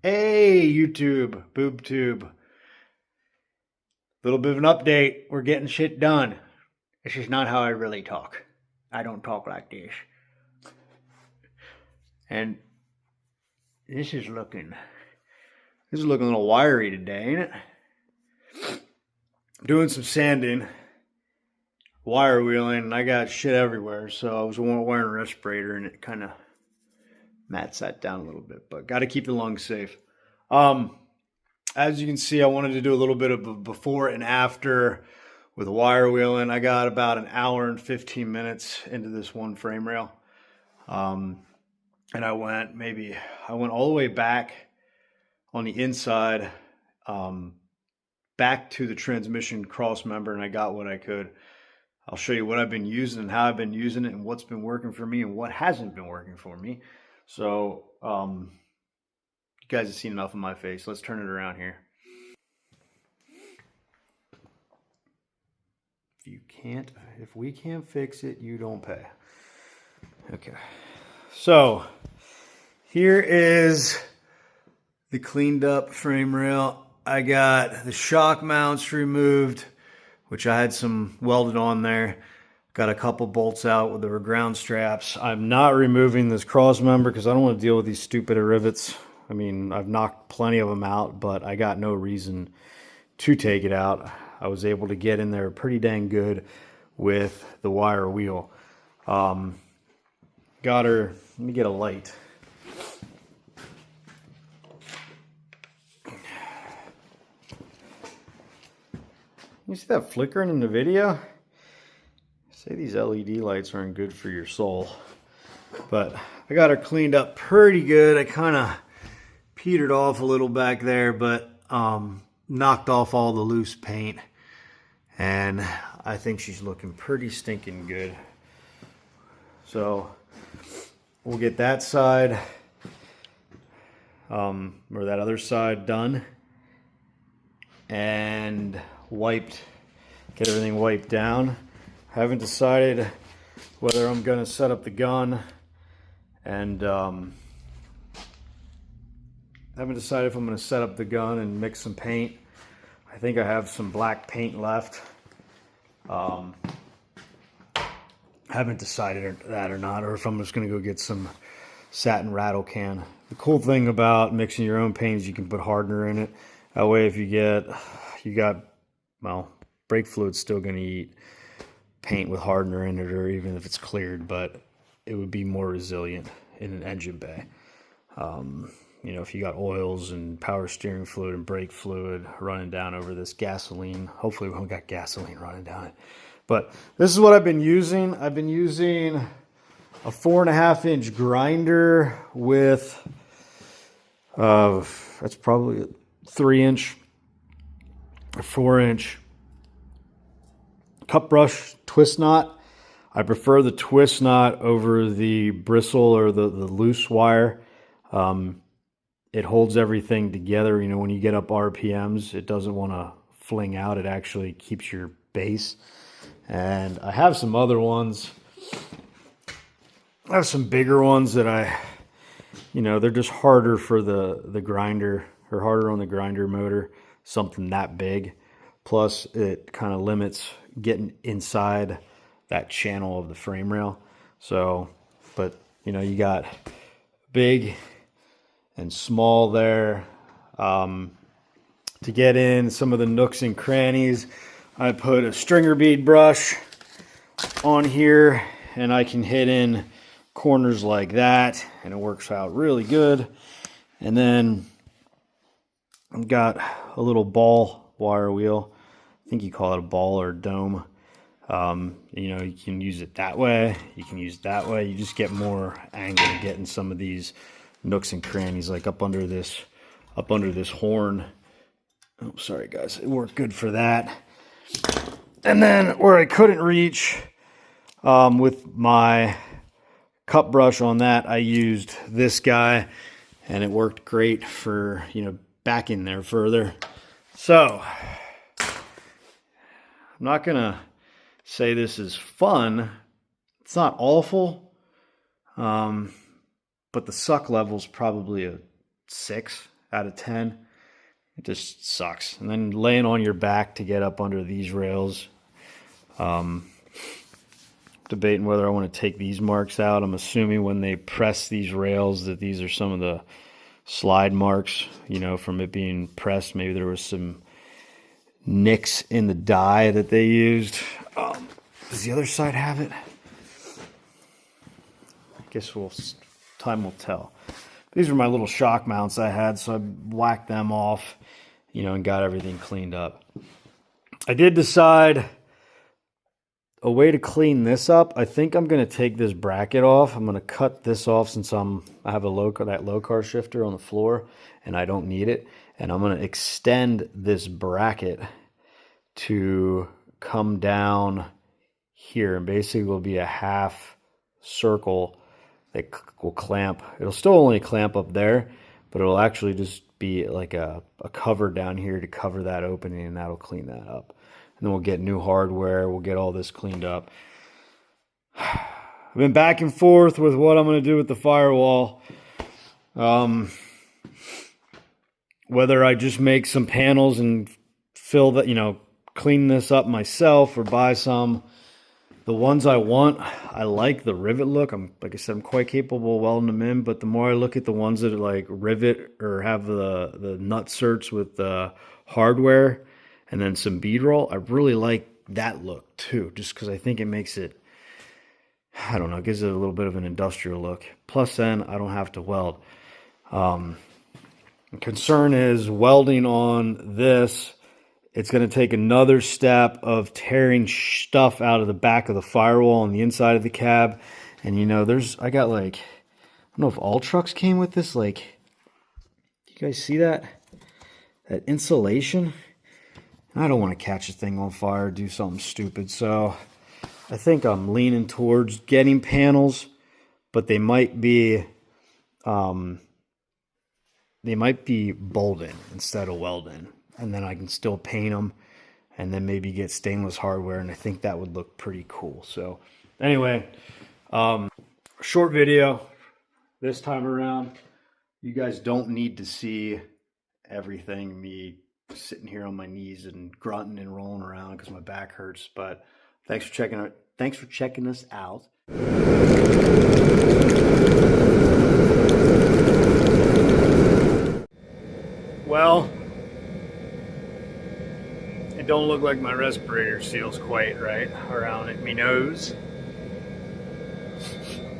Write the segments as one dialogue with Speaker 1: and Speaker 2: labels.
Speaker 1: Hey, YouTube, BoobTube. Little bit of an update. We're getting shit done. This is not how I really talk. I don't talk like this. And this is looking a little wiry today, ain't it? Doing some sanding, wire wheeling, and I got shit everywhere. So I was wearing a respirator, and it kind of mats that down a little bit. But got to keep the lungs safe. As you can see, I wanted to do a little bit of a before and after with wire wheeling. I got about an hour and 15 minutes into this one frame rail. And I went all the way back on the inside, back to the transmission cross member, and I got what I could. I'll show you what I've been using and how I've been using it and what's been working for me and what hasn't been working for me. So, you guys have seen enough of my face. Let's turn it around here. If we can't fix it, you don't pay. Okay. So, here is the cleaned up frame rail. I got the shock mounts removed, which I had some welded on there. Got a couple bolts out with the ground straps. I'm not removing this cross member because I don't want to deal with these stupid rivets. I mean, I've knocked plenty of them out, but I got no reason to take it out. I was able to get in there pretty dang good with the wire wheel. Got her, let me get a light. You see that flickering in the video? Say these LED lights aren't good for your soul. But I got her cleaned up pretty good. I kind of petered off a little back there, but knocked off all the loose paint. And I think she's looking pretty stinking good. So we'll get that side, or that other side done. And get everything wiped down. Haven't decided whether I'm going to set up the gun, and haven't decided if I'm going to set up the gun and mix some paint. I think I have some black paint left. Haven't decided that or not, or if I'm just going to go get some satin rattle can. The cool thing about mixing your own paint is you can put hardener in it. That way, if brake fluid's still going to eat paint with hardener in it, or even if it's cleared, but it would be more resilient in an engine bay. You know, if you got oils and power steering fluid and brake fluid running down over this gasoline, hopefully we don't got gasoline running down it. But this is what I've been using. I've been using a 4.5-inch grinder with, that's probably a 3-inch or 4-inch cup brush twist knot. I prefer the twist knot over the bristle or the loose wire. It holds everything together. You know, when you get up RPMs, it doesn't want to fling out. It actually keeps your base. And I have some other ones. I have some bigger ones that they're just harder for the grinder, or harder on the grinder motor, something that big. Plus, it kind of limits getting inside that channel of the frame rail. So, but you got big and small there. To get in some of the nooks and crannies, I put a stringer bead brush on here, and I can hit in corners like that, and it works out really good. And then I've got a little ball wire wheel. I think you call it a ball or a dome. You can use it that way. You can use it that way. You just get more angle to get in some of these nooks and crannies, like up under this horn. Oh, sorry guys, it worked good for that. And then where I couldn't reach with my cup brush on that, I used this guy, and it worked great for back in there further. So I'm not gonna say this is fun. It's not awful, but the suck level's probably a 6 out of 10. It just sucks. And then laying on your back to get up under these rails. Debating whether I want to take these marks out. I'm assuming when they press these rails that these are some of the slide marks, you know, from it being pressed. Maybe there was some nicks in the die that they used. Does the other side have it? I guess time will tell. These are my little shock mounts I had, so I whacked them off, you know, and got everything cleaned up. I did decide a way to clean this up. I think I'm going to take this bracket off. I'm going to cut this off since I have that low car shifter on the floor and I don't need it. And I'm going to extend this bracket to come down here, and basically will be a half circle that will clamp. It'll still only clamp up there, but it'll actually just be like a cover down here to cover that opening, and that'll clean that up. And then we'll get new hardware. We'll get all this cleaned up. I've been back and forth with what I'm going to do with the Firewall. Whether I just make some panels and fill that, you know, clean this up myself, or buy some. The ones I want, I like the rivet look. Like I said, I'm quite capable of welding them in, but the more I look at the ones that are like rivet or have the nut certs with the hardware and then some bead roll, I really like that look too, just because I think it makes it, I don't know, it gives it a little bit of an industrial look. Plus then I don't have to weld. The concern is welding on this. It's going to take another step of tearing stuff out of the back of the Firewall on the inside of the cab. And you know, I got like, I don't know if all trucks came with this, like, you guys see that? That insulation? And I don't want to catch a thing on fire, do something stupid. So I think I'm leaning towards getting panels, but they might be bolted instead of welded. And then I can still paint them and then maybe get stainless hardware. And I think that would look pretty cool. So anyway, short video this time around. You guys don't need to see everything, me sitting here on my knees and grunting and rolling around because my back hurts. But thanks for checking us out. Well, it don't look like my respirator seal's quite right around at me nose.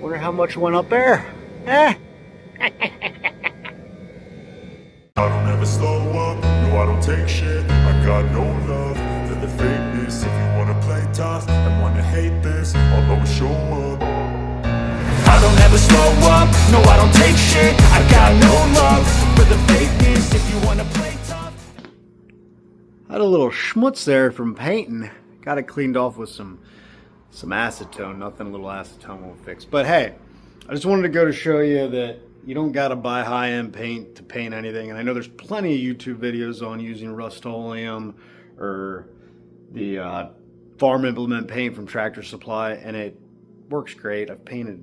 Speaker 1: Wonder how much went up there. Eh?
Speaker 2: I don't ever slow up, no I don't take shit. I got no love for the fakeness. If you wanna play tough and wanna hate this, I'll always show up. I don't ever slow up, no I don't take shit. I got no love for the fakeness. If you wanna play tough.
Speaker 1: Had a little schmutz there from painting. Got it cleaned off with some acetone. Nothing a little acetone won't fix. But hey, I just wanted to go to show you that you don't got to buy high-end paint to paint anything. And I know there's plenty of YouTube videos on using Rust-Oleum or the farm implement paint from Tractor Supply, and it works great. I've painted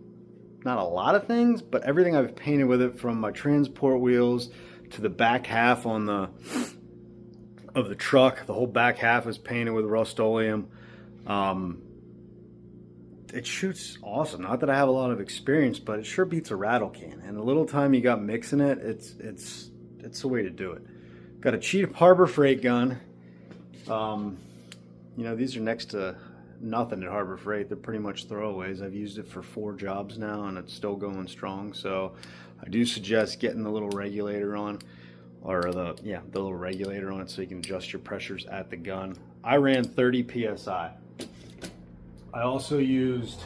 Speaker 1: not a lot of things, but everything I've painted with it, from my transport wheels to the back half of the truck, the whole back half is painted with Rust-Oleum. It shoots awesome. Not that I have a lot of experience, but it sure beats a rattle can. And the little time you got mixing it, it's the way to do it. Got a cheap Harbor Freight gun. You know, these are next to nothing at Harbor Freight. They're pretty much throwaways. I've used it for 4 jobs now, and it's still going strong. So I do suggest getting the little regulator on, or the little regulator on it, so you can adjust your pressures at the gun. I ran 30 psi. I also used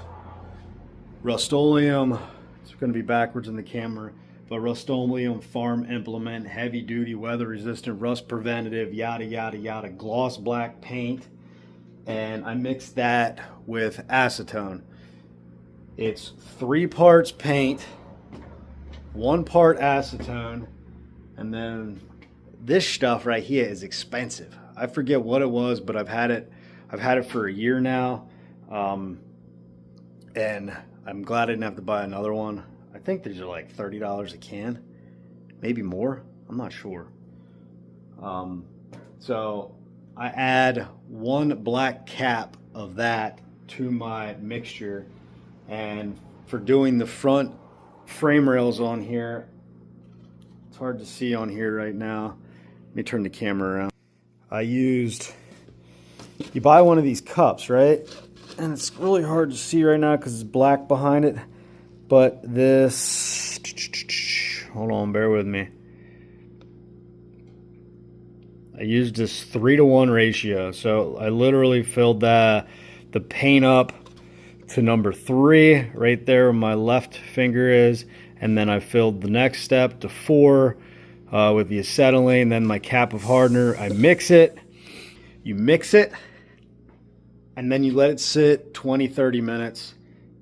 Speaker 1: Rust-Oleum. It's going to be backwards in the camera, but Rust-Oleum farm implement, heavy duty, weather resistant, rust preventative, yada yada yada, gloss black paint, and I mixed that with acetone. It's 3 parts paint, 1 part acetone, and then this stuff right here is expensive. I forget what it was, but I've had it for a year now. And I'm glad I didn't have to buy another one. I think these are like $30 a can, maybe more. I'm not sure. So I add 1 black cap of that to my mixture, and for doing the front frame rails on here, it's hard to see on here right now. Let me turn the camera around. I used, you buy one of these cups, right? And it's really hard to see right now because it's black behind it. But this, hold on, bear with me. I used this 3-to-1 ratio. So I literally filled the paint up to number 3 right there where my left finger is, and then I filled the next step to 4 with the acetylene, then my cap of hardener. I mix it. You mix it, and then you let it sit 20-30 minutes.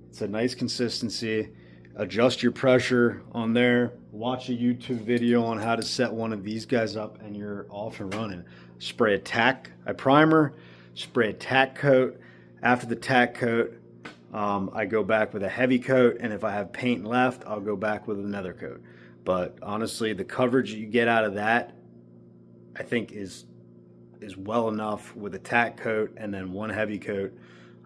Speaker 1: It's a nice consistency. Adjust your pressure on there. Watch a YouTube video on how to set one of these guys up, and you're off and running. Spray a tack, I primer, spray a tack coat. After the tack coat, I go back with a heavy coat, and if I have paint left, I'll go back with another coat. But honestly, the coverage you get out of that, I think is well enough with a tack coat and then 1 heavy coat.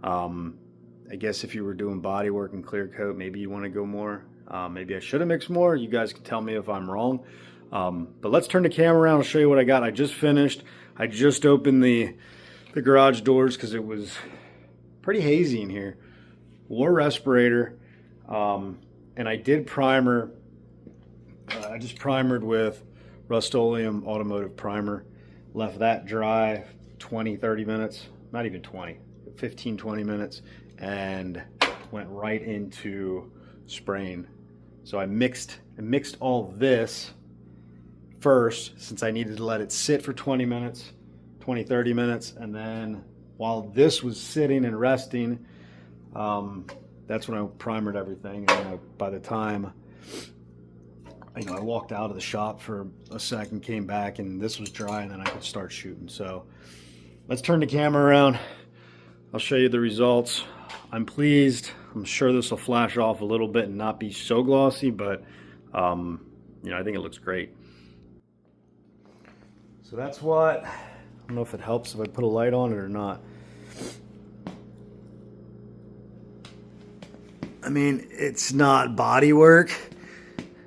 Speaker 1: I guess if you were doing body work and clear coat, maybe you want to go more. Maybe I should have mixed more. You guys can tell me if I'm wrong. But let's turn the camera around. I'll show you what I got. I just finished. I just opened the garage doors because it was pretty hazy in here. Wore respirator, and I did primer. I just primered with Rust-Oleum Automotive Primer. Left that dry 20-30 minutes, not even 20, 15-20 minutes, and went right into spraying. So I mixed all this first, since I needed to let it sit for 20 minutes, 20-30 minutes, and then while this was sitting and resting, that's when I primered everything. And by the time I walked out of the shop for a second, came back, and this was dry, and then I could start shooting. So let's turn the camera around. I'll show you the results. I'm pleased. I'm sure this will flash off a little bit and not be so glossy, but I think it looks great. So that's what, I don't know if it helps if I put a light on it or not. I mean, it's not body work,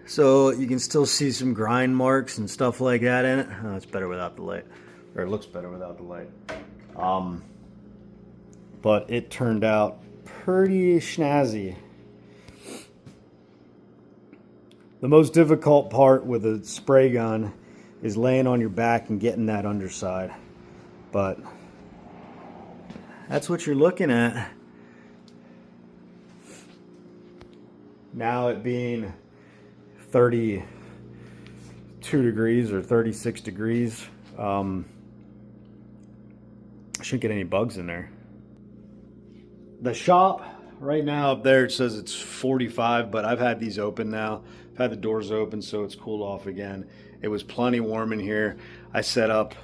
Speaker 1: so you can still see some grind marks and stuff like that in it. Oh, it's better without the light, or it looks better without the light. But it turned out pretty snazzy. The most difficult part with a spray gun is laying on your back and getting that underside. But that's what you're looking at. Now it being 32 degrees or 36 degrees, I shouldn't get any bugs in there. The shop right now up there, it says it's 45, but I've had these open now. I've had the doors open, so it's cooled off again. It was plenty warm in here. I set up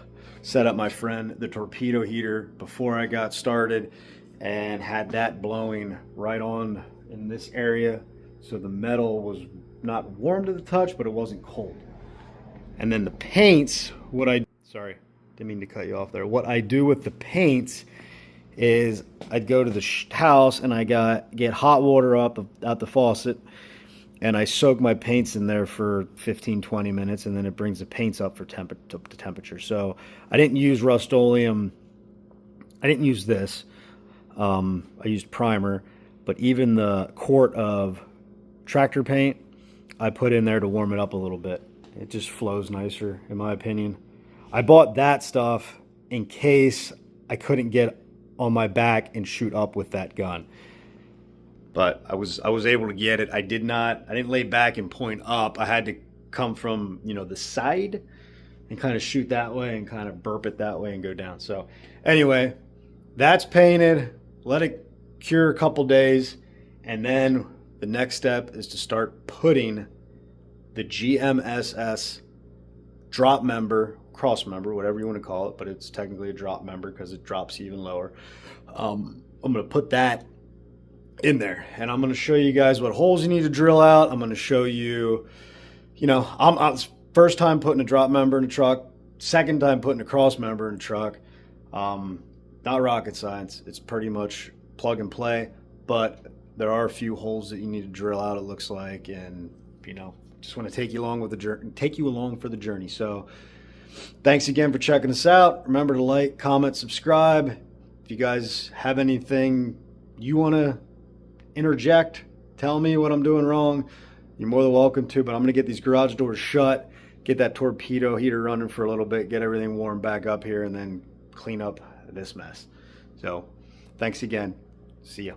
Speaker 1: my friend the torpedo heater before I got started and had that blowing right on in this area. So the metal was not warm to the touch, but it wasn't cold. And then the paints, sorry, didn't mean to cut you off there. What I do with the paints is I'd go to the house and I get hot water out the faucet, and I soak my paints in there for 15-20 minutes, and then it brings the paints up to temperature. So I didn't use Rust-Oleum. I didn't use this. I used primer, but even the quart of tractor paint I put in there to warm it up a little bit. It just flows nicer, in my opinion. I bought that stuff in case I couldn't get on my back and shoot up with that gun. But I was able to get it. I didn't lay back and point up. I had to come from, the side and kind of shoot that way and kind of burp it that way and go down. So anyway, that's painted. Let it cure a couple days, and then the next step is to start putting the GMSS drop member, cross member, whatever you want to call it, but it's technically a drop member because it drops even lower. I'm going to put that in there, and I'm going to show you guys what holes you need to drill out. I'm going to show you, First time putting a drop member in a truck, second time putting a cross member in a truck. Not rocket science. It's pretty much plug and play, but there are a few holes that you need to drill out, it looks like, and just want to take you along with the journey, take you along for the journey. So thanks again for checking us out. Remember to like, comment, subscribe. If you guys have anything you want to interject, tell me what I'm doing wrong, you're more than welcome to, but I'm going to get these garage doors shut, get that torpedo heater running for a little bit, get everything warmed back up here, and then clean up this mess. So thanks again. See ya.